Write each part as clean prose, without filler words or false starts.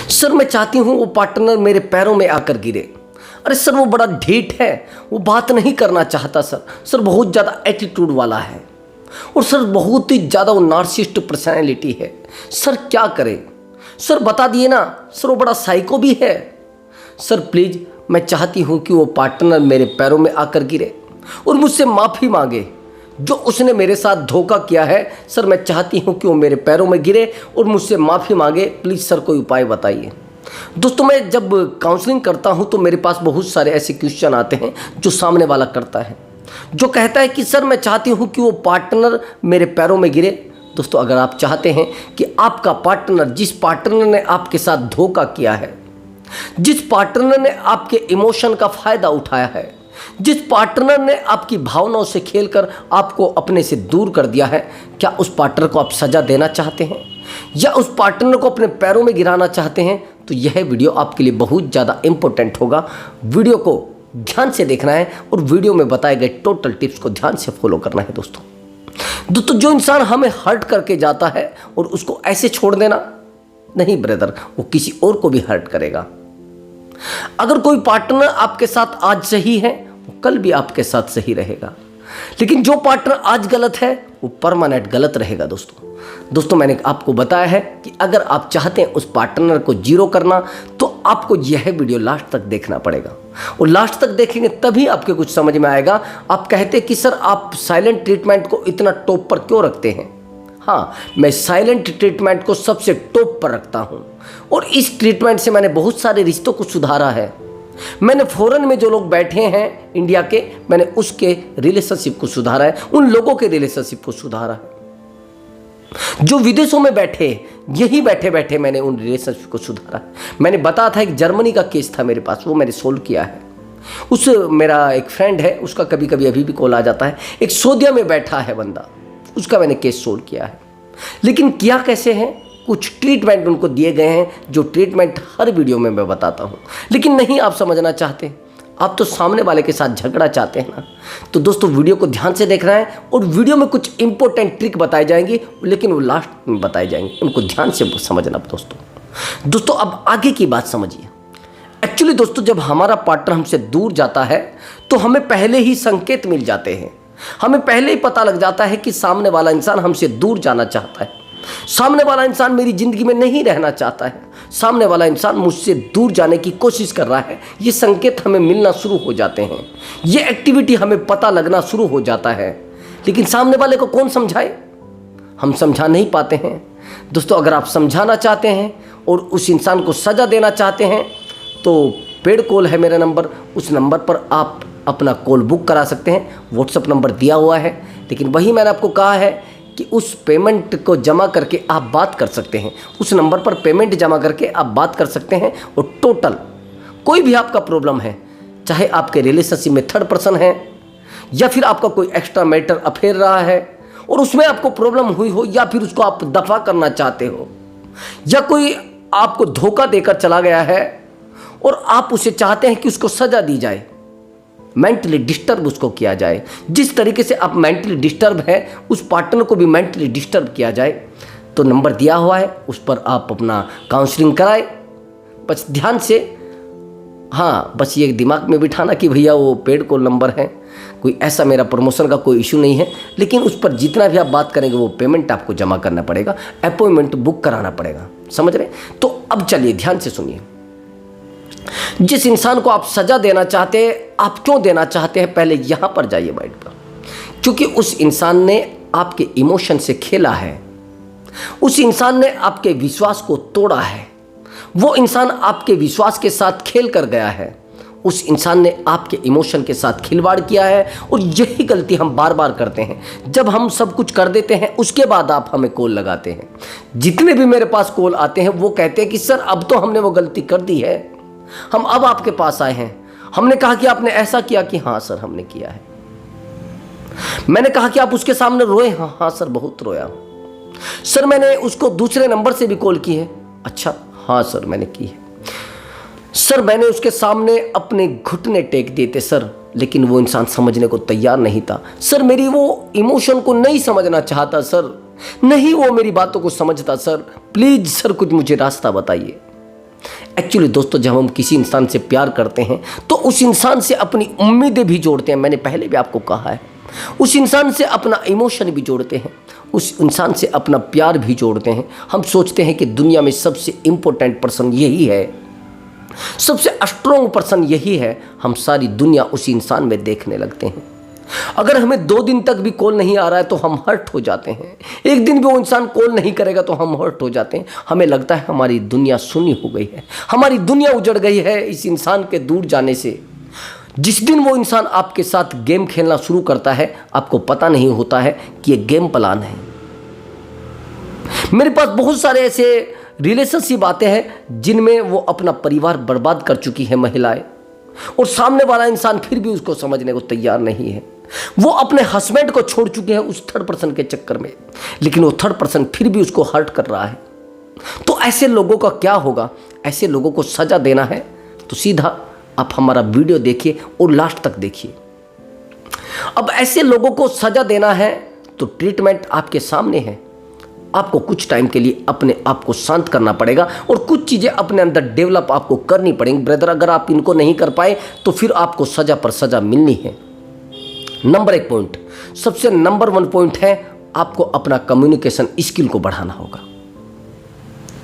Sir मैं चाहती हूँ वो पार्टनर मेरे पैरों में आकर गिरे। अरे सर वो बड़ा ढीठ है, वो बात नहीं करना चाहता सर बहुत ज़्यादा एटीट्यूड वाला है और सर बहुत ही ज़्यादा वो नार्सिसिस्ट पर्सनैलिटी है। सर क्या करे? सर बता दिए ना, सर वो बड़ा साइको भी है। सर प्लीज़ मैं चाहती हूँ कि वो पार्टनर मेरे पैरों में आकर गिरे और मुझसे माफ़ी मांगे जो उसने मेरे साथ धोखा किया है। सर मैं चाहती हूँ कि वो मेरे पैरों में गिरे और मुझसे माफ़ी मांगे। प्लीज़ सर कोई उपाय बताइए। दोस्तों मैं जब काउंसलिंग करता हूँ तो मेरे पास बहुत सारे ऐसे क्वेश्चन आते हैं जो सामने वाला करता है, जो कहता है कि सर मैं चाहती हूँ कि वो पार्टनर मेरे पैरों में गिरे। दोस्तों अगर आप चाहते हैं कि आपका पार्टनर, जिस पार्टनर ने आपके साथ धोखा किया है, जिस पार्टनर ने आपके इमोशन का फ़ायदा उठाया है, जिस पार्टनर ने आपकी भावनाओं से खेलकर आपको अपने से दूर कर दिया है, क्या उस पार्टनर को आप सज़ा देना चाहते हैं या उस पार्टनर को अपने पैरों में गिराना चाहते हैं? तो यह वीडियो आपके लिए बहुत ज़्यादा इम्पोर्टेंट होगा। वीडियो को ध्यान से देखना है और वीडियो में बताए गए टोटल टिप्स को ध्यान से फॉलो करना है। दोस्तों जो इंसान हमें हर्ट करके जाता है और उसको ऐसे छोड़ देना नहीं ब्रदर, वो किसी और को भी हर्ट करेगा। अगर कोई पार्टनर आपके साथ आज सही है वो कल भी आपके साथ सही रहेगा, लेकिन जो पार्टनर आज गलत है वो परमानेंट गलत रहेगा। दोस्तों मैंने आपको बताया है कि अगर आप चाहते हैं उस पार्टनर को जीरो करना तो आपको यह वीडियो लास्ट तक देखना पड़ेगा और लास्ट तक देखेंगे तभी आपके कुछ समझ में आएगा। आप कहते कि सर आप साइलेंट ट्रीटमेंट को इतना टॉप पर क्यों रखते हैं? हाँ, मैं साइलेंट ट्रीटमेंट को सबसे टॉप पर रखता हूँ और इस ट्रीटमेंट से मैंने बहुत सारे रिश्तों को सुधारा है। मैंने फॉरेन में जो लोग बैठे हैं इंडिया के, मैंने उसके रिलेशनशिप को सुधारा है, उन लोगों के रिलेशनशिप को सुधारा है। जो विदेशों में बैठे, यही बैठे बैठे मैंने उन रिलेशनशिप को सुधारा है। मैंने बताया था एक जर्मनी का केस था मेरे पास, वो मैंने सोल्व किया है। उस मेरा एक फ्रेंड है, उसका कभी कभी अभी भी कॉल आ जाता है। एक सऊदीया में बैठा है बंदा, उसका मैंने केस सोल्व किया है। लेकिन किया कैसे है? कुछ ट्रीटमेंट उनको दिए गए हैं, जो ट्रीटमेंट हर वीडियो में मैं बताता हूँ, लेकिन नहीं आप समझना चाहते। आप तो सामने वाले के साथ झगड़ा चाहते हैं ना। तो दोस्तों वीडियो को ध्यान से देखना है और वीडियो में कुछ इंपॉर्टेंट ट्रिक बताई जाएंगी, लेकिन वो लास्ट में बताई जाएंगी, उनको ध्यान से समझना। दोस्तों अब आगे की बात समझिए। एक्चुअली दोस्तों जब हमारा पार्टनर हमसे दूर जाता है तो हमें पहले ही संकेत मिल जाते हैं, हमें पहले ही पता लग जाता है कि सामने वाला इंसान हमसे दूर जाना चाहता है, सामने वाला इंसान मेरी ज़िंदगी में नहीं रहना चाहता है, सामने वाला इंसान मुझसे दूर जाने की कोशिश कर रहा है। ये संकेत हमें मिलना शुरू हो जाते हैं, ये एक्टिविटी हमें पता लगना शुरू हो जाता है। लेकिन सामने वाले को कौन समझाए? हम समझा नहीं पाते हैं। दोस्तों अगर आप समझाना चाहते हैं और उस इंसान को सज़ा देना चाहते हैं तो पेड कॉल है मेरा नंबर, उस नंबर पर आप अपना कॉल बुक करा सकते हैं। व्हाट्सअप नंबर दिया हुआ है, लेकिन वही मैंने आपको कहा है कि उस पेमेंट को जमा करके आप बात कर सकते हैं। उस नंबर पर पेमेंट जमा करके आप बात कर सकते हैं और टोटल कोई भी आपका प्रॉब्लम है, चाहे आपके रिलेशनशिप में थर्ड पर्सन है या फिर आपका कोई एक्स्ट्रा मैटर अफेयर रहा है और उसमें आपको प्रॉब्लम हुई हो, या फिर उसको आप दफा करना चाहते हो, या कोई आपको धोखा देकर चला गया है और आप उसे चाहते हैं कि उसको सज़ा दी जाए, मेंटली डिस्टर्ब उसको किया जाए, जिस तरीके से आप मेंटली डिस्टर्ब है उस पार्टनर को भी मेंटली डिस्टर्ब किया जाए, तो नंबर दिया हुआ है, उस पर आप अपना काउंसलिंग कराए। बस ध्यान से, हाँ बस ये दिमाग में बिठाना कि भैया वो पेड कॉल नंबर है, कोई ऐसा मेरा प्रमोशन का कोई इशू नहीं है, लेकिन उस पर जितना भी आप बात करेंगे वो पेमेंट आपको जमा करना पड़ेगा, अपॉइंटमेंट बुक कराना पड़ेगा। समझ रहे? तो अब चलिए ध्यान से सुनिए। जिस इंसान को आप सजा देना चाहते हैं, आप क्यों देना चाहते हैं, पहले यहां पर जाइए माइंड पर। क्योंकि उस इंसान ने आपके इमोशन से खेला है, उस इंसान ने आपके विश्वास को तोड़ा है, वो इंसान आपके विश्वास के साथ खेल कर गया है, उस इंसान ने आपके इमोशन के साथ खिलवाड़ किया है। और यही गलती हम बार बार करते हैं। जब हम सब कुछ कर देते हैं उसके बाद आप हमें कॉल लगाते हैं। जितने भी मेरे पास कॉल आते हैं वो कहते हैं कि सर अब तो हमने वो गलती कर दी है, हम अब आपके पास आए हैं, हमने कहा कि आपने ऐसा किया, कि हाँ सर हमने किया है। मैंने कहा कि आप उसके सामने रोए? हाँ हाँ सर बहुत रोया। सर मैंने उसको दूसरे नंबर से भी कॉल की है? अच्छा हाँ सर मैंने की है। सर मैंने उसके सामने अपने घुटने टेक दिए थे सर, लेकिन वो इंसान समझने को तैयार नहीं था। सर मेरी वो इमोशन को नहीं समझना चाहता सर, नहीं वो मेरी बातों को समझता। सर प्लीज सर कुछ मुझे रास्ता बताइए। एक्चुअली दोस्तों, जब हम किसी इंसान से प्यार करते हैं तो उस इंसान से अपनी उम्मीदें भी जोड़ते हैं। मैंने पहले भी आपको कहा है, उस इंसान से अपना इमोशन भी जोड़ते हैं, उस इंसान से अपना प्यार भी जोड़ते हैं। हम सोचते हैं कि दुनिया में सबसे इम्पोर्टेंट पर्सन यही है, सबसे स्ट्रॉन्ग पर्सन यही है। हम सारी दुनिया उसी इंसान में देखने लगते हैं। अगर हमें 2 दिन तक भी कॉल नहीं आ रहा है तो हम हर्ट हो जाते हैं। एक दिन भी वो इंसान कॉल नहीं करेगा तो हम हर्ट हो जाते हैं। हमें लगता है हमारी दुनिया शून्य हो गई है, हमारी दुनिया उजड़ गई है इस इंसान के दूर जाने से। जिस दिन वो इंसान आपके साथ गेम खेलना शुरू करता है, आपको पता नहीं होता है कि ये गेम प्लान है। मेरे पास बहुत सारे ऐसे रिलेशनशिप आते हैं जिनमें वो अपना परिवार बर्बाद कर चुकी है महिलाएं, और सामने वाला इंसान फिर भी उसको समझने को तैयार नहीं है। वो अपने हस्बैंड को छोड़ चुके हैं उस थर्ड पर्सन के चक्कर में, लेकिन वो थर्ड पर्सन फिर भी उसको हर्ट कर रहा है। तो ऐसे लोगों का क्या होगा? ऐसे लोगों को सजा देना है तो सीधा आप हमारा वीडियो देखिए और लास्ट तक देखिए। अब ऐसे लोगों को सजा देना है तो ट्रीटमेंट आपके सामने है। आपको कुछ टाइम के लिए अपने आप को शांत करना पड़ेगा और कुछ चीज़ें अपने अंदर डेवलप आपको करनी पड़ेंगी ब्रदर। अगर आप इनको नहीं कर पाए तो फिर आपको सजा पर सजा मिलनी है। नंबर 1 पॉइंट, सबसे नंबर 1 पॉइंट है, आपको अपना कम्युनिकेशन स्किल को बढ़ाना होगा।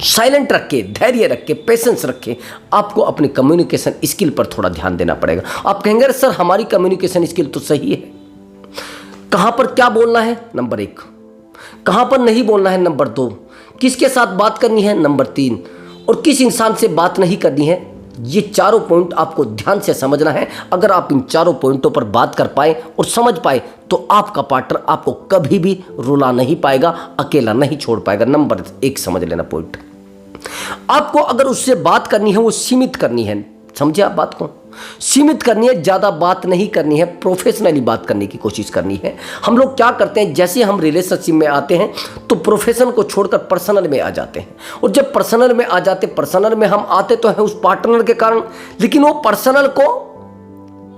साइलेंट रख के, धैर्य रख के, पेशेंस रख के आपको अपनी कम्युनिकेशन स्किल पर थोड़ा ध्यान देना पड़ेगा। आप कहेंगे सर हमारी कम्युनिकेशन स्किल तो सही है, कहाँ पर क्या बोलना है नंबर 1, कहाँ पर नहीं बोलना है नंबर 2, किसके साथ बात करनी है नंबर 3, और किस इंसान से बात नहीं करनी है। ये चारों पॉइंट आपको ध्यान से समझना है। अगर आप इन चारों पॉइंटों पर बात कर पाए और समझ पाए तो आपका पार्टनर आपको कभी भी रुला नहीं पाएगा, अकेला नहीं छोड़ पाएगा। नंबर 1 समझ लेना पॉइंट। आपको अगर उससे बात करनी है वो सीमित करनी है, समझे आप बात को, सीमित करनी है, ज़्यादा बात नहीं करनी है, प्रोफेशनली बात करने की कोशिश करनी है। हम लोग क्या करते हैं, जैसे हम रिलेशनशिप में आते हैं तो प्रोफेशन को छोड़कर पर्सनल में आ जाते हैं, और जब पर्सनल में आ जाते, पर्सनल में हम आते तो हैं उस पार्टनर के कारण, लेकिन वो पर्सनल को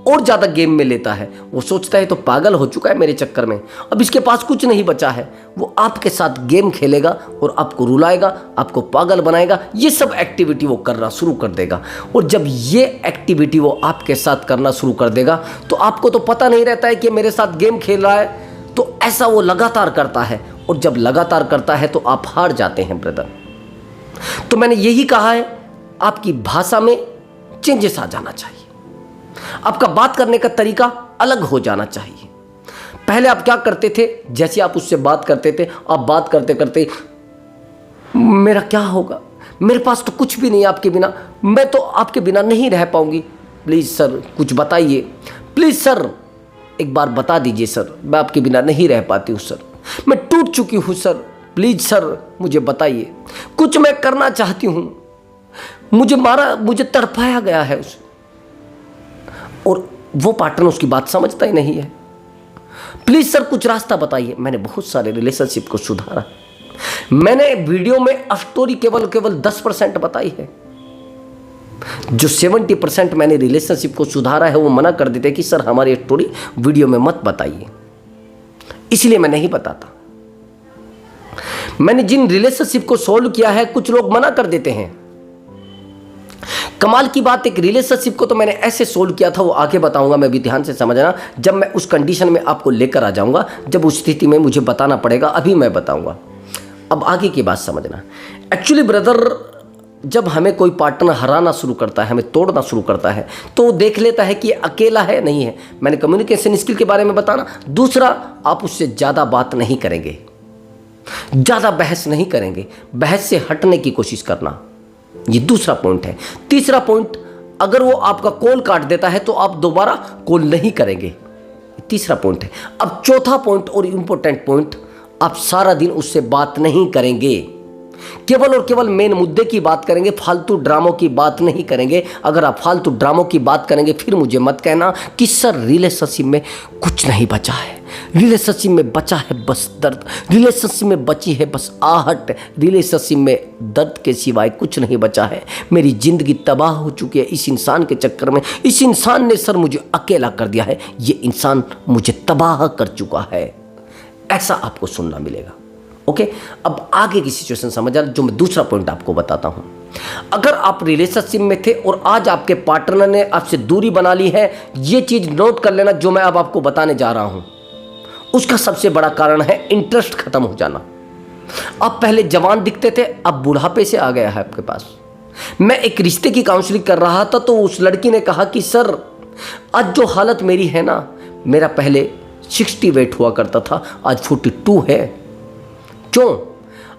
और ज़्यादा गेम में लेता है। वो सोचता है तो पागल हो चुका है मेरे चक्कर में, अब इसके पास कुछ नहीं बचा है। वो आपके साथ गेम खेलेगा और आपको रुलाएगा, आपको पागल बनाएगा। ये सब एक्टिविटी वो करना शुरू कर देगा, और जब ये एक्टिविटी वो आपके साथ करना शुरू कर देगा तो आपको तो पता नहीं रहता है कि मेरे साथ गेम खेल रहा है। तो ऐसा वो लगातार करता है, और जब लगातार करता है तो आप हार जाते हैं ब्रदर। तो मैंने यही कहा है, आपकी भाषा में चेंजेस आ जाना चाहिए, आपका बात करने का तरीका अलग हो जाना चाहिए। पहले आप क्या करते थे, जैसे आप उससे बात करते थे, आप बात करते करते मेरा क्या होगा, मेरे पास तो कुछ भी नहीं आपके बिना, मैं तो आपके बिना नहीं रह पाऊंगी, प्लीज़ सर कुछ बताइए, प्लीज़ सर एक बार बता दीजिए सर, मैं आपके बिना नहीं रह पाती हूँ सर, मैं टूट चुकी हूँ सर, प्लीज़ सर मुझे बताइए, कुछ मैं करना चाहती हूँ, मुझे तड़पाया गया है उस, और वो पार्टनर उसकी बात समझता ही नहीं है। प्लीज़ सर कुछ रास्ता बताइए। मैंने बहुत सारे रिलेशनशिप को सुधारा, मैंने वीडियो में स्टोरी केवल 10% बताई है। जो 70% मैंने रिलेशनशिप को सुधारा है वो मना कर देते कि सर हमारी स्टोरी वीडियो में मत बताइए, इसलिए मैं नहीं बताता। मैंने जिन रिलेशनशिप को सॉल्व किया है कुछ लोग मना कर देते हैं। कमाल की बात, एक रिलेशनशिप को तो मैंने ऐसे सोल्व किया था, वो आगे बताऊंगा, मैं भी ध्यान से समझना, जब मैं उस कंडीशन में आपको लेकर आ जाऊंगा, जब उस स्थिति में मुझे बताना पड़ेगा, अभी मैं बताऊंगा। अब आगे की बात समझना। एक्चुअली ब्रदर, जब हमें कोई पार्टनर हराना शुरू करता है, हमें तोड़ना शुरू करता है, तो वो देख लेता है कि अकेला है नहीं है। मैंने कम्युनिकेशन स्किल के बारे में बताना। दूसरा, आप उससे ज़्यादा बात नहीं करेंगे, ज़्यादा बहस नहीं करेंगे, बहस से हटने की कोशिश करना, ये दूसरा पॉइंट है। तीसरा पॉइंट, अगर वो आपका कॉल काट देता है तो आप दोबारा कॉल नहीं करेंगे, तीसरा पॉइंट है। अब चौथा पॉइंट और इम्पोर्टेंट पॉइंट, आप सारा दिन उससे बात नहीं करेंगे, केवल और केवल मेन मुद्दे की बात करेंगे, फालतू ड्रामों की बात नहीं करेंगे। अगर आप फालतू ड्रामों की बात करेंगे फिर मुझे मत कहना कि सर रिलेशनशिप में कुछ नहीं बचा है, रिलेशनशिप में बचा है बस दर्द, रिलेशनशिप में बची है बस आहट, रिलेशनशिप में दर्द के सिवाय कुछ नहीं बचा है, मेरी ज़िंदगी तबाह हो चुकी है इस इंसान के चक्कर में, इस इंसान ने सर मुझे अकेला कर दिया है, ये इंसान मुझे तबाह कर चुका है। ऐसा आपको सुनना मिलेगा। ओके, अब आगे की सिचुएशन समझ आ, जो मैं दूसरा पॉइंट आपको बताता हूँ। अगर आप रिलेशनशिप में थे और आज आपके पार्टनर ने आपसे दूरी बना ली है, ये चीज़ नोट कर लेना जो मैं अब आपको बताने जा रहा हूं। उसका सबसे बड़ा कारण है इंटरेस्ट खत्म हो जाना। आप पहले जवान दिखते थे, अब बुढ़ापे से आ गया है आपके पास। मैं एक रिश्ते की काउंसलिंग कर रहा था तो उस लड़की ने कहा कि सर आज जो हालत मेरी है ना, मेरा पहले 60 वेट हुआ करता था, आज 42 है। क्यों?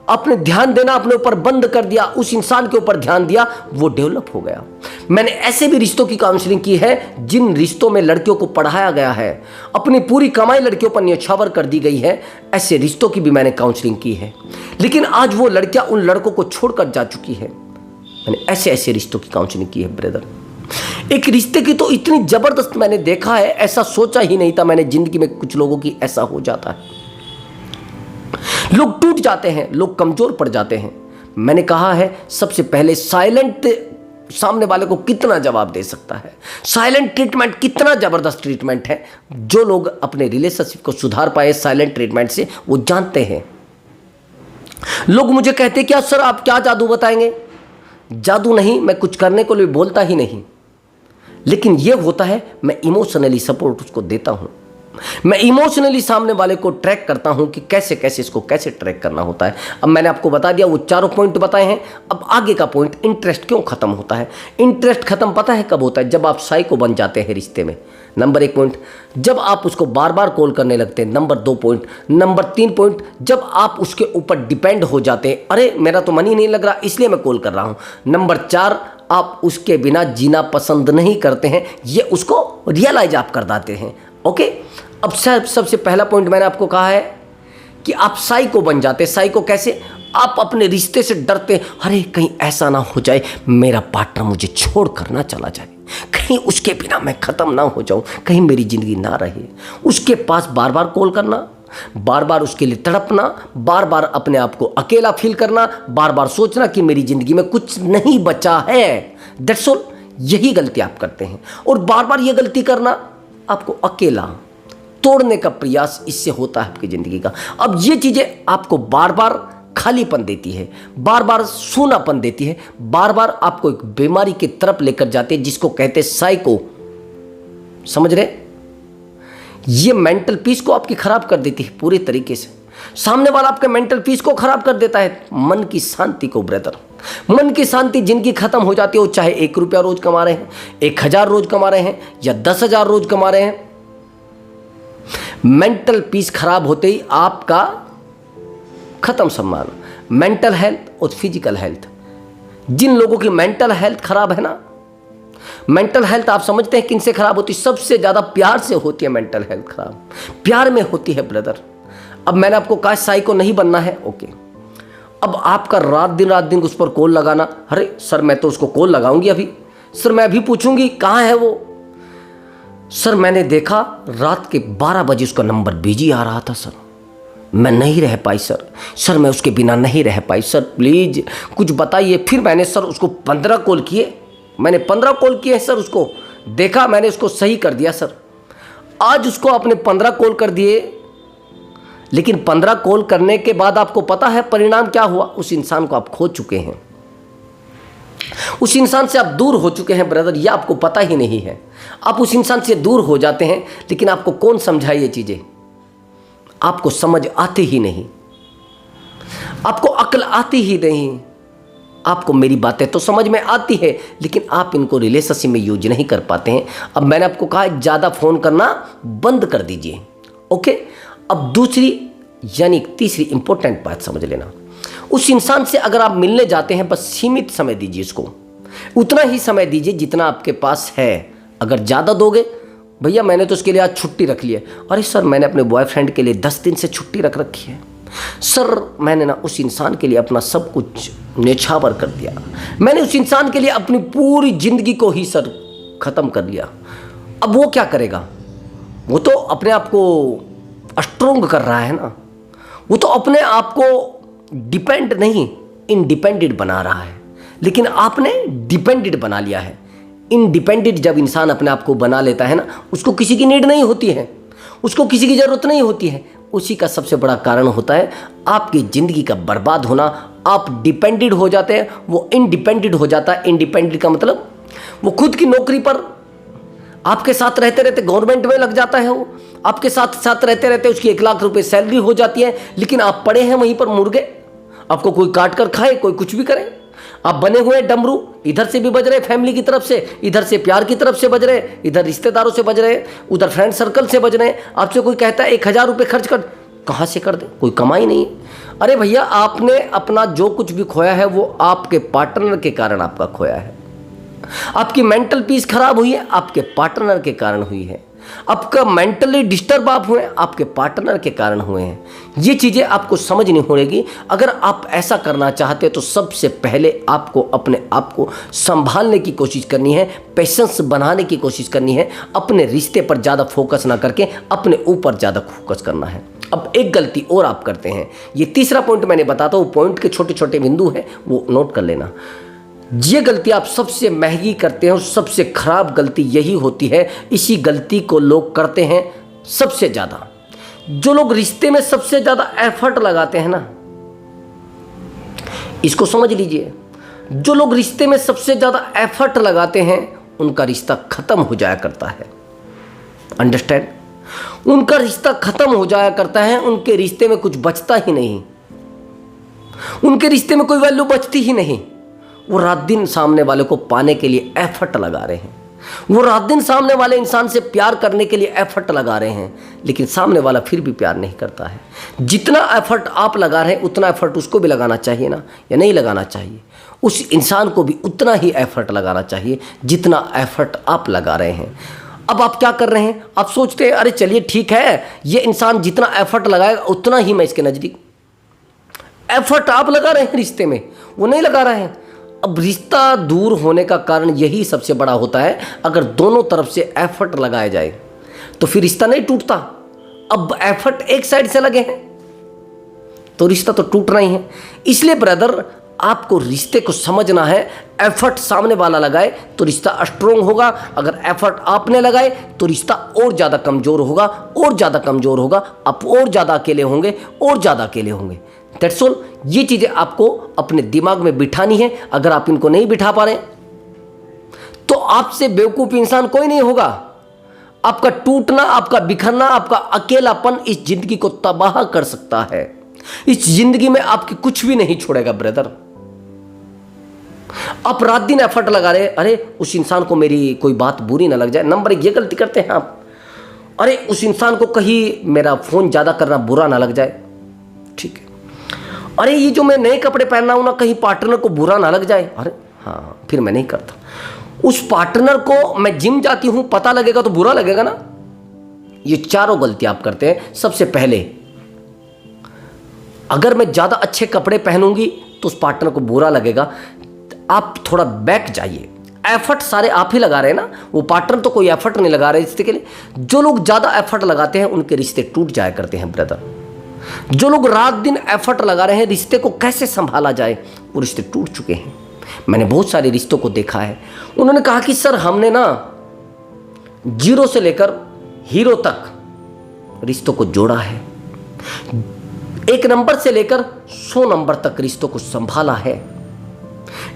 आपने ध्यान देना अपने ऊपर बंद कर दिया, उस इंसान के ऊपर ध्यान दिया, वो डेवलप हो गया। मैंने ऐसे भी रिश्तों की काउंसलिंग की है जिन रिश्तों में लड़कियों को पढ़ाया गया है, अपनी पूरी कमाई लड़कियों पर न्यौछावर कर दी गई है। ऐसे रिश्तों की भी मैंने काउंसलिंग की है, लेकिन आज वो लड़कियां उन लड़कों को छोड़कर जा चुकी है। मैंने ऐसे ऐसे रिश्तों की काउंसलिंग की है ब्रदर। एक रिश्ते की तो इतनी जबरदस्त मैंने देखा है, ऐसा सोचा ही नहीं था मैंने जिंदगी में कुछ लोगों की ऐसा हो जाता है। लोग टूट जाते हैं, लोग कमजोर पड़ जाते हैं। मैंने कहा है सबसे पहले साइलेंट सामने वाले को कितना जवाब दे सकता है। साइलेंट ट्रीटमेंट कितना जबरदस्त ट्रीटमेंट है। जो लोग अपने रिलेशनशिप को सुधार पाए साइलेंट ट्रीटमेंट से, वो जानते हैं। लोग मुझे कहते क्या सर आप क्या जादू बताएंगे? जादू नहीं, मैं कुछ करने को लिए बोलता ही नहीं, लेकिन यह होता है मैं इमोशनली सपोर्ट उसको देता हूं। मैं इमोशनली सामने वाले को ट्रैक करता हूं कि कैसे कैसे इसको कैसे ट्रैक करना होता है। अब मैंने आपको बता दिया, वो चारों पॉइंट बताए हैं। अब आगे का पॉइंट, इंटरेस्ट क्यों खत्म होता है। इंटरेस्ट खत्म पता है कब होता है? जब आप साइको बन जाते हैं रिश्ते में। नंबर 1 पॉइंट, जब आप उसको बार बार कॉल करने लगते हैं। Number 2 point. नंबर 3 पॉइंट, जब आप उसके ऊपर डिपेंड हो जाते हैं, अरे मेरा तो मन ही नहीं लग रहा इसलिए मैं कॉल कर रहा हूं। नंबर 4, आप उसके बिना जीना पसंद नहीं करते हैं, ये उसको रियलाइज आप कर देते हैं। ओके, अब सबसे पहला पॉइंट मैंने आपको कहा है कि आप साइको बन जाते हैं। साइको कैसे? आप अपने रिश्ते से डरते, अरे कहीं ऐसा ना हो जाए मेरा पार्टनर मुझे छोड़ कर ना चला जाए, कहीं उसके बिना मैं खत्म ना हो जाऊं, कहीं मेरी जिंदगी ना रहे। उसके पास बार बार कॉल करना, बार बार उसके लिए तड़पना, बार बार अपने आप को अकेला फील करना, बार बार सोचना कि मेरी जिंदगी में कुछ नहीं बचा है। That's all. यही गलती आप करते हैं, और बार बार ये गलती करना आपको अकेला तोड़ने का प्रयास इससे होता है आपकी जिंदगी का। अब ये चीजें आपको बार बार खालीपन देती है, बार बार सूनापन देती है, बार बार आपको एक बीमारी की तरफ लेकर जाती है जिसको कहते हैं साइको। समझ रहे? ये मेंटल पीस को आपकी खराब कर देती है पूरी तरीके से। सामने वाला आपके मेंटल पीस को खराब कर देता है, मन की शांति को ब्रदर। मन की शांति जिनकी खत्म हो जाती है, वो चाहे 1 रुपया रोज कमा रहे हैं, 1000 रोज कमा रहे हैं, या 10,000 रोज कमा रहे हैं, मेंटल पीस खराब होते ही आपका खत्म सम्मान। मेंटल हेल्थ और फिजिकल हेल्थ, जिन लोगों की मेंटल हेल्थ खराब है ना, मेंटल हेल्थ आप समझते हैं किन से खराब होती है? सबसे ज्यादा प्यार से होती है मेंटल हेल्थ खराब, प्यार में होती है ब्रदर। अब मैंने आपको कहा साइको नहीं बनना है, ओके। अब आपका रात दिन उस पर कॉल लगाना, अरे सर मैं तो उसको कॉल लगाऊंगी अभी, सर मैं अभी पूछूंगी कहाँ है वो, सर मैंने देखा रात के 12 बजे उसका नंबर बिजी आ रहा था, सर मैं नहीं रह पाई, सर मैं उसके बिना नहीं रह पाई, सर प्लीज कुछ बताइए। फिर मैंने सर उसको 15 कॉल किए, मैंने 15 कॉल किए सर, उसको देखा, मैंने उसको सही कर दिया सर। आज उसको आपने 15 कॉल कर दिए, लेकिन 15 कॉल करने के बाद आपको पता है परिणाम क्या हुआ? उस इंसान को आप खो चुके हैं, उस इंसान से आप दूर हो चुके हैं ब्रदर, ये आपको पता ही नहीं है। आप उस इंसान से दूर हो जाते हैं, लेकिन आपको कौन समझाए ये चीजें? आपको समझ आती ही नहीं, आपको अक्ल आती ही नहीं। आपको मेरी बातें तो समझ में आती है, लेकिन आप इनको रिलेशनशिप में यूज नहीं कर पाते हैं। अब मैंने आपको कहा ज़्यादा फ़ोन करना बंद कर दीजिए, ओके। अब दूसरी यानी तीसरी इंपॉर्टेंट बात समझ लेना, उस इंसान से अगर आप मिलने जाते हैं, बस सीमित समय दीजिए उसको, उतना ही समय दीजिए जितना आपके पास है। अगर ज़्यादा दोगे, भैया मैंने तो उसके लिए आज छुट्टी रख ली है, अरे सर मैंने अपने बॉयफ्रेंड के लिए 10 दिन से छुट्टी रख रखी है, सर मैंने ना उस इंसान के लिए अपना सब कुछ न्यौछावर कर दिया, मैंने उस इंसान के लिए अपनी पूरी जिंदगी को ही सर ख़त्म कर लिया। अब वो क्या करेगा? वो तो अपने आप को स्ट्रोंग कर रहा है ना, वो तो अपने आप को डिपेंड नहीं इंडिपेंडेंट बना रहा है, लेकिन आपने डिपेंडेंट बना लिया है। इंडिपेंडेंट जब इंसान अपने आप को बना लेता है ना, उसको किसी की नीड नहीं होती है, उसको किसी की ज़रूरत नहीं होती है। उसी का सबसे बड़ा कारण होता है आपकी ज़िंदगी का बर्बाद होना, आप डिपेंडेंट हो जाते हैं, वो इंडिपेंडेंट हो जाता है। इंडिपेंडेंट का मतलब वो खुद की नौकरी पर आपके साथ रहते रहते गवर्नमेंट में लग जाता है, वो आपके साथ साथ रहते रहते उसकी 1 लाख रुपए सैलरी हो जाती है, लेकिन आप पड़े हैं वहीं पर मुर्गे। आपको कोई काट कर खाए, कोई कुछ भी करे। आप बने हुए डमरू, इधर से भी बज रहे फैमिली की तरफ से, इधर से प्यार की तरफ से बज रहे, इधर रिश्तेदारों से बज रहे, उधर फ्रेंड सर्कल से बज रहे। आपसे कोई कहता है 1000 रुपये खर्च कर, कहाँ से कर दे, कोई कमाई नहीं है। अरे भैया, आपने अपना जो कुछ भी खोया है वो आपके पार्टनर के कारण आपका खोया है। आपकी मेंटल पीस खराब हुई है, आपके पार्टनर के कारण हुई है। आपका मेंटली डिस्टर्ब आप हुए, आपके पार्टनर के कारण हुए हैं। ये चीज़ें आपको समझनी होगी। अगर आप ऐसा करना चाहते हैं तो सबसे पहले आपको अपने आप को संभालने की कोशिश करनी है, पेशेंस बनाने की कोशिश करनी है, अपने रिश्ते पर ज़्यादा फोकस ना करके अपने ऊपर ज़्यादा फोकस करना है। अब एक गलती और आप करते हैं, ये तीसरा पॉइंट मैंने बताता हूँ, पॉइंट के छोटे छोटे बिंदु हैं, वो नोट कर लेना। ये गलती आप सबसे महंगी करते हैं और सबसे खराब गलती यही होती है। इसी गलती को लोग करते हैं सबसे ज़्यादा। जो लोग रिश्ते में सबसे ज़्यादा एफर्ट लगाते हैं ना, इसको समझ लीजिए, जो लोग रिश्ते में सबसे ज़्यादा एफर्ट लगाते हैं उनका रिश्ता खत्म हो जाया करता है। अंडरस्टैंड? उनका रिश्ता खत्म हो जाया करता है, उनके रिश्ते में कुछ बचता ही नहीं, उनके रिश्ते में कोई वैल्यू बचती ही नहीं। वो रात दिन सामने वाले को पाने के लिए एफर्ट लगा रहे हैं, वो रात दिन सामने वाले इंसान से प्यार करने के लिए एफर्ट लगा रहे हैं, लेकिन सामने वाला फिर भी प्यार नहीं करता है। जितना एफर्ट आप लगा रहे हैं उतना एफर्ट उसको भी लगाना चाहिए ना, या नहीं लगाना चाहिए? उस इंसान को भी उतना ही एफर्ट लगाना चाहिए जितना एफर्ट आप लगा रहे हैं। अब आप क्या कर रहे हैं? आप सोचते हैं अरे चलिए ठीक है, ये इंसान जितना एफर्ट लगाएगा उतना ही मैं इसके नज़दीक। एफर्ट आप लगा रहे हैं रिश्ते में, वो नहीं लगा रहे हैं। अब रिश्ता दूर होने का कारण यही सबसे बड़ा होता है। अगर दोनों तरफ से एफर्ट लगाया जाए तो फिर रिश्ता नहीं टूटता। अब एफर्ट एक साइड से लगे हैं तो रिश्ता तो टूटना ही है। इसलिए ब्रदर, आपको रिश्ते को समझना है। एफर्ट सामने वाला लगाए तो रिश्ता स्ट्रोंग होगा, अगर एफर्ट आपने लगाए तो रिश्ता और ज़्यादा कमज़ोर होगा, और ज़्यादा कमज़ोर होगा। आप और ज़्यादा अकेले होंगे, और ज़्यादा अकेले होंगे। That's all. ये चीज़ें आपको अपने दिमाग में बिठानी है। अगर आप इनको नहीं बिठा पा रहे तो आपसे बेवकूफ़ इंसान कोई नहीं होगा। आपका टूटना, आपका बिखरना, आपका अकेलापन इस जिंदगी को तबाह कर सकता है। इस जिंदगी में आपकी कुछ भी नहीं छोड़ेगा ब्रदर। आप रात दिन एफर्ट लगा रहे, अरे उस इंसान को मेरी कोई बात बुरी ना लग जाए। नंबर 1 ये गलती करते हैं आप, अरे उस इंसान को कहीं मेरा फ़ोन ज़्यादा करना बुरा ना लग जाए। ठीक है, अरे ये जो मैं नए कपड़े पहन रहा हूँ ना, कहीं पार्टनर को बुरा ना लग जाए। अरे हाँ, फिर मैं नहीं करता। उस पार्टनर को मैं जिम जाती हूँ, पता लगेगा तो बुरा लगेगा ना। ये चारों गलती आप करते हैं। सबसे पहले, अगर मैं ज़्यादा अच्छे कपड़े पहनूंगी तो उस पार्टनर को बुरा लगेगा। आप थोड़ा बैक जाइए। एफर्ट सारे आप ही लगा रहे हैं ना, वो पार्टनर तो कोई एफर्ट नहीं लगा रहे रिश्ते के लिए। जो लोग ज़्यादा एफर्ट लगाते हैं उनके रिश्ते टूट जाया करते हैं ब्रदर। जो लोग रात दिन एफर्ट लगा रहे हैं रिश्ते को कैसे संभाला जाए, वो रिश्ते टूट चुके हैं। मैंने बहुत सारे रिश्तों को देखा है। उन्होंने कहा कि सर हमने ना 0 से लेकर हीरो तक रिश्तों को जोड़ा है, 1 नंबर से लेकर 100 नंबर तक रिश्तों को संभाला है।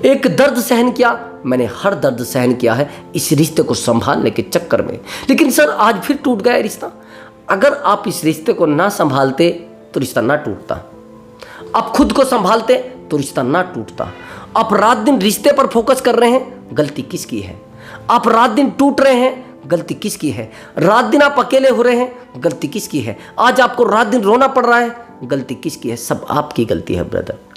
एक दर्द सहन किया, मैंने हर दर्द सहन किया है इस रिश्ते को संभालने के चक्कर में। लेकिन सर आज फिर टूट गया रिश्ता। अगर आप इस रिश्ते को ना संभालते तो रिश्ता ना टूटता। आप खुद को संभालते तो रिश्ता ना टूटता। आप रात दिन रिश्ते पर फोकस कर रहे हैं, गलती किसकी है? आप रात दिन टूट रहे हैं, गलती किसकी है? रात दिन आप अकेले हो रहे हैं, गलती किसकी है? आज आपको रात दिन रोना पड़ रहा है, गलती किसकी है? सब आपकी गलती है ब्रदर।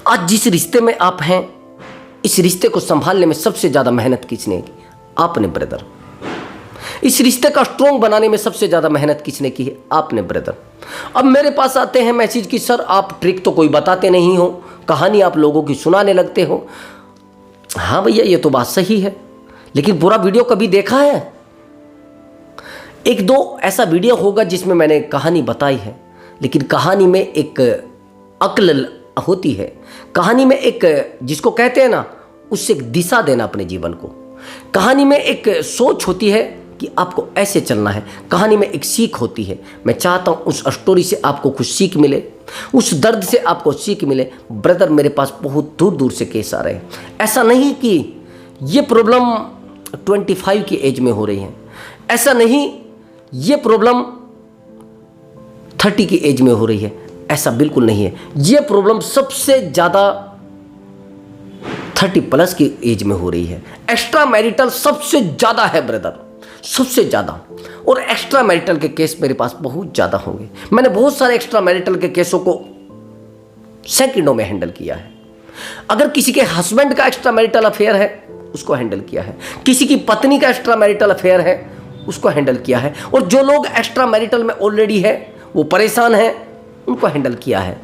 आज जिस रिश्ते में आप हैं, इस रिश्ते को संभालने में सबसे ज्यादा मेहनत किसने की? आपने ब्रदर। इस रिश्ते का स्ट्रॉन्ग बनाने में सबसे ज़्यादा मेहनत किसने की है? आपने ब्रदर। अब मेरे पास आते हैं मैसेज कि सर आप ट्रिक तो कोई बताते नहीं हो, कहानी आप लोगों की सुनाने लगते हो। हाँ भैया, ये तो बात सही है, लेकिन पूरा वीडियो कभी देखा है? 1-2 ऐसा वीडियो होगा जिसमें मैंने कहानी बताई है, लेकिन कहानी में एक अक्ल होती है। कहानी में एक, जिसको कहते हैं ना, उससे एक दिशा देना अपने जीवन को। कहानी में एक सोच होती है कि आपको ऐसे चलना है। कहानी में एक सीख होती है। मैं चाहता हूँ उस स्टोरी से आपको कुछ सीख मिले, उस दर्द से आपको सीख मिले। ब्रदर मेरे पास बहुत दूर दूर से केस आ रहे हैं। ऐसा नहीं कि ये प्रॉब्लम 25 की एज में हो रही है, ऐसा नहीं ये प्रॉब्लम 30 की एज में हो रही है, ऐसा बिल्कुल नहीं है। ये प्रॉब्लम सबसे ज़्यादा 30+ की एज में हो रही है। एक्स्ट्रा मैरिटल सबसे ज़्यादा है ब्रदर, सबसे ज़्यादा। और एक्स्ट्रा मैरिटल के केस मेरे पास बहुत ज़्यादा होंगे। मैंने बहुत सारे एक्स्ट्रा मैरिटल के केसों को सेकंडों में हैंडल किया है। अगर किसी के हस्बैंड का एक्स्ट्रा मैरिटल अफेयर है उसको हैंडल किया है, किसी की पत्नी का एक्स्ट्रा मैरिटल अफेयर है उसको हैंडल किया है, और जो लोग एक्स्ट्रा मैरिटल में ऑलरेडी है वो परेशान हैं उनको हैंडल किया है।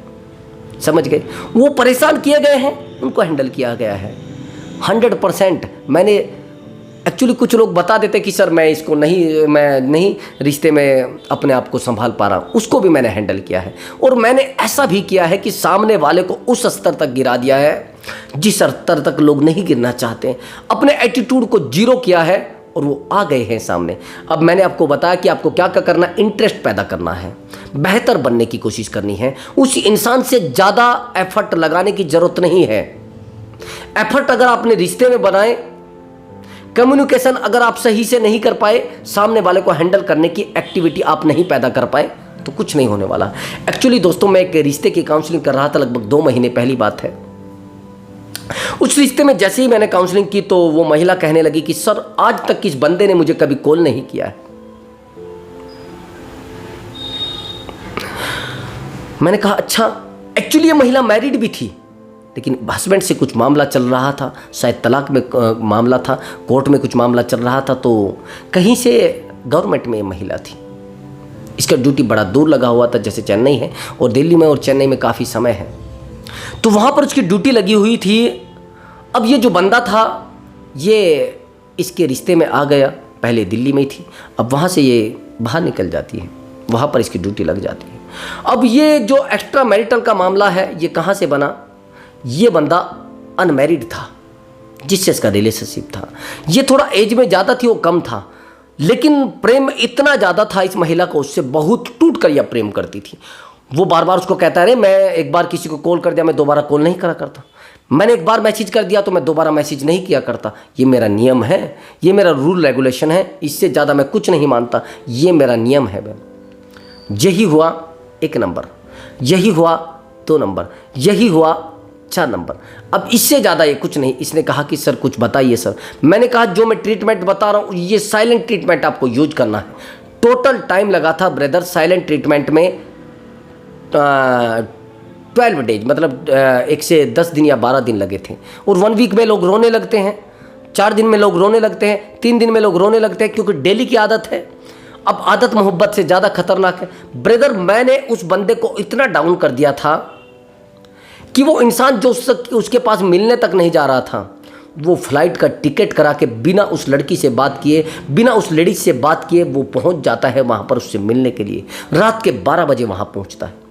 समझ गए? वो परेशान किए गए हैं उनको हैंडल किया गया है 100%। मैंने एक्चुअली कुछ लोग बता देते कि सर मैं नहीं रिश्ते में अपने आप को संभाल पा रहा हूँ, उसको भी मैंने हैंडल किया है। और मैंने ऐसा भी किया है कि सामने वाले को उस स्तर तक गिरा दिया है जिस स्तर तक लोग नहीं गिरना चाहते। अपने एटीट्यूड को जीरो किया है और वो आ गए हैं सामने। अब मैंने आपको बताया कि आपको क्या क्या करना, इंटरेस्ट पैदा करना है, बेहतर बनने की कोशिश करनी है। उस इंसान से ज़्यादा एफर्ट लगाने की ज़रूरत नहीं है। एफर्ट अगर आपने रिश्ते में बनाए, कम्युनिकेशन अगर आप सही से नहीं कर पाए, सामने वाले को हैंडल करने की एक्टिविटी आप नहीं पैदा कर पाए, तो कुछ नहीं होने वाला। एक्चुअली दोस्तों मैं एक रिश्ते की काउंसलिंग कर रहा था लगभग 2 महीने पहली बात है। उस रिश्ते में जैसे ही मैंने काउंसलिंग की तो वो महिला कहने लगी कि सर आज तक किस बंदे ने मुझे कभी कॉल नहीं किया है। मैंने कहा अच्छा। एक्चुअली ये महिला मैरिड भी थी, लेकिन हस्बैंड से कुछ मामला चल रहा था, शायद तलाक में मामला था, कोर्ट में कुछ मामला चल रहा था, तो कहीं से गवर्नमेंट में महिला थी। इसका ड्यूटी बड़ा दूर लगा हुआ था, जैसे चेन्नई है और दिल्ली में और चेन्नई में काफ़ी समय है, तो वहाँ पर उसकी ड्यूटी लगी हुई थी। अब ये जो बंदा था ये इसके रिश्ते में आ गया, पहले दिल्ली में ही थी, अब वहाँ से ये बाहर निकल जाती है, वहाँ पर इसकी ड्यूटी लग जाती है। अब ये जो एक्स्ट्रा मैरिटल का मामला है ये कहाँ से बना? ये बंदा अनमैरिड था जिससे इसका रिलेशनशिप था। ये थोड़ा एज में ज़्यादा थी, वो कम था, लेकिन प्रेम इतना ज़्यादा था इस महिला को, उससे बहुत टूट कर यह प्रेम करती थी। वो बार बार उसको कहता है, मैं एक बार किसी को कॉल कर दिया मैं दोबारा कॉल नहीं करा करता, मैंने एक बार मैसेज कर दिया तो मैं दोबारा मैसेज नहीं किया करता, ये मेरा नियम है, ये मेरा रूल रेगुलेशन है, इससे ज़्यादा मैं कुछ नहीं मानता, ये मेरा नियम है। यही हुआ 1 नंबर, यही हुआ 2 नंबर, यही हुआ 4 नंबर। अब इससे ज़्यादा ये कुछ नहीं। इसने कहा कि सर कुछ बताइए सर। मैंने कहा जो मैं ट्रीटमेंट बता रहा हूँ ये साइलेंट ट्रीटमेंट आपको यूज करना है। टोटल टाइम लगा था ब्रदर साइलेंट ट्रीटमेंट में 12 डेज, मतलब 1 से 10 दिन या 12 दिन लगे थे। और 1 वीक में लोग रोने लगते हैं, 4 दिन में लोग रोने लगते हैं, 3 दिन में लोग रोने लगते हैं, क्योंकि डेली की आदत है। अब आदत मोहब्बत से ज़्यादा खतरनाक है ब्रदर। मैंने उस बंदे को इतना डाउन कर दिया था कि वो इंसान जो उसके पास मिलने तक नहीं जा रहा था, वो फ्लाइट का टिकट करा के बिना उस लड़की से बात किए, बिना उस लेडीज से बात किए वो पहुंच जाता है वहाँ पर उससे मिलने के लिए। रात के 12 बजे वहाँ पहुँचता है।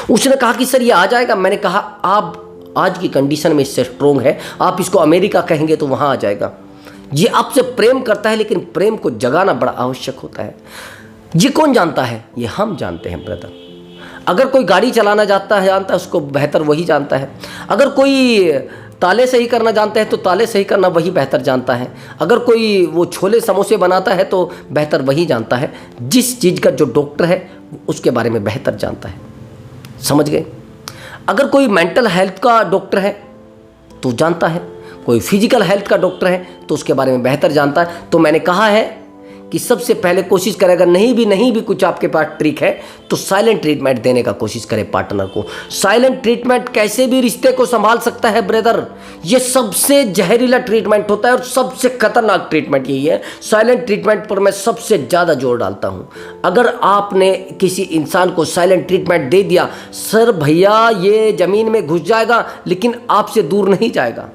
उसने कहा कि सर ये आ जाएगा। मैंने कहा आप आज की कंडीशन में इससे स्ट्रोंग है, आप इसको अमेरिका कहेंगे तो वहाँ आ जाएगा। ये आपसे प्रेम करता है, लेकिन प्रेम को जगाना बड़ा आवश्यक होता है। ये कौन जानता है? ये हम जानते हैं ब्रदर। अगर कोई गाड़ी चलाना जानता है उसको बेहतर वही जानता है। अगर कोई ताले सही करना जानता है तो ताले सही करना वही बेहतर जानता है। अगर कोई वो छोले समोसे बनाता है तो बेहतर वही जानता है। जिस चीज़ का जो डॉक्टर है उसके बारे में बेहतर जानता है। समझ गए? अगर कोई मेंटल हेल्थ का डॉक्टर है तो जानता है, कोई फिजिकल हेल्थ का डॉक्टर है तो उसके बारे में बेहतर जानता है। तो मैंने कहा है कि सबसे पहले कोशिश करें, अगर नहीं भी कुछ आपके पास ट्रिक है तो साइलेंट ट्रीटमेंट देने का कोशिश करें पार्टनर को। साइलेंट ट्रीटमेंट कैसे भी रिश्ते को संभाल सकता है ब्रदर। ये सबसे जहरीला ट्रीटमेंट होता है और सबसे खतरनाक ट्रीटमेंट यही है। साइलेंट ट्रीटमेंट पर मैं सबसे ज़्यादा जोर डालता हूँ। अगर आपने किसी इंसान को साइलेंट ट्रीटमेंट दे दिया, सर भैया ये ज़मीन में घुस जाएगा लेकिन आपसे दूर नहीं जाएगा,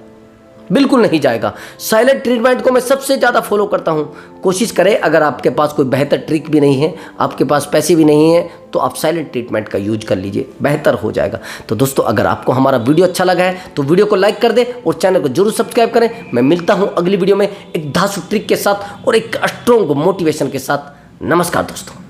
बिल्कुल नहीं जाएगा। साइलेंट ट्रीटमेंट को मैं सबसे ज़्यादा फॉलो करता हूँ। कोशिश करें, अगर आपके पास कोई बेहतर ट्रिक भी नहीं है, आपके पास पैसे भी नहीं है, तो आप साइलेंट ट्रीटमेंट का यूज कर लीजिए, बेहतर हो जाएगा। तो दोस्तों अगर आपको हमारा वीडियो अच्छा लगा है तो वीडियो को लाइक कर दें और चैनल को जरूर सब्सक्राइब करें। मैं मिलता हूँ अगली वीडियो में एक धांसू ट्रिक के साथ और एक स्ट्रॉन्ग मोटिवेशन के साथ। नमस्कार दोस्तों।